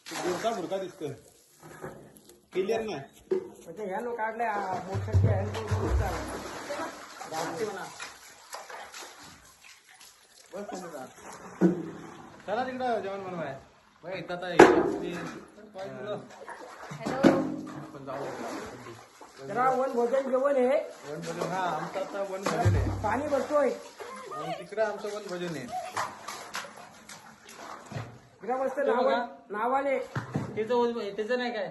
बुरका बुरका दिसतोय क्लिअर नाही म्हणजे ह्या लोक काढल्या मोठ्याचे आहे चला तिकडं जेवण बनवाय बाई इथं आता आपण जाऊ जरा वन भोजन जेवण आहे वन भजन हा आमचं आता वन भजन आहे पाणी भरतोय तिकडं आमचं वन भजन आहे तिला मस्त नावाले त्याचं नाही काय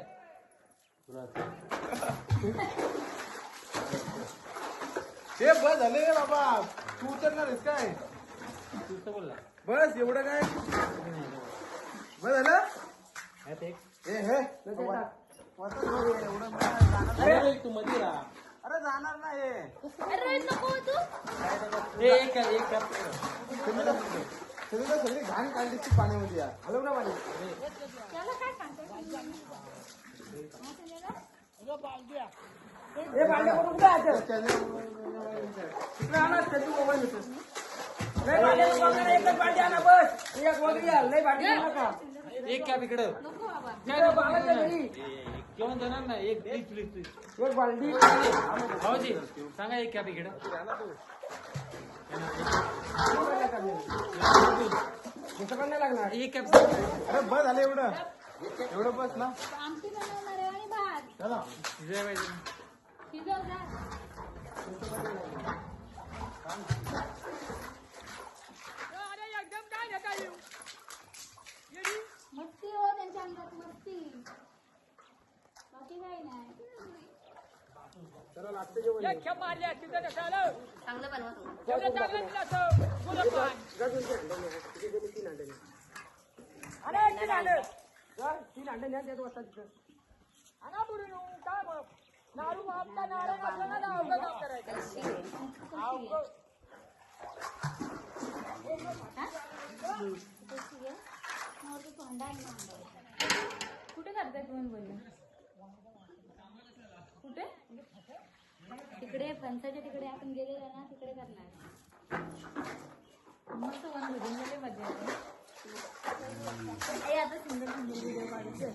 ते बस झाले रे बाबा तू उतरणार आहेस काय तू बोलला बस एवढं काय बस झालं ए हे अरे तू मध्ये राहा अरे जाणार नाही सगळी घाण काढली ती पाण्यामध्ये या हलव ना पाणी हे भांडे करून काय तिकडे आणा त्याची मोबाईल होतो नाही भांडे नको एकच भांडे आणा बस एक वगैरे आल नाही भांडे नका एक कॅप इकडं जेवण देणार ना एक प्लीज एक बालदी भाऊजी सांगा एक कॅप इकडं दुसरं नाही लागणार एक कॅप अरे बस झालं एवढं बस ना आमटी बनवणार आहे आणि भात चला जय पाहिजे शिजवणार मस्ती हो त्यांच्या अंगात मस्ती बाकी काही नाही चांगलं बनवा तीन अंडे न्या त्यात वाजता तिथं कुठे करताय तुम्ही बोलले कुठे तिकडे फणसाच्या तिकडे आपण गेलेलो ना तिकडे करणार मस्त वन भजन झाले मजा येते आता सुंदर सुंदर व्हिडिओ काढायचे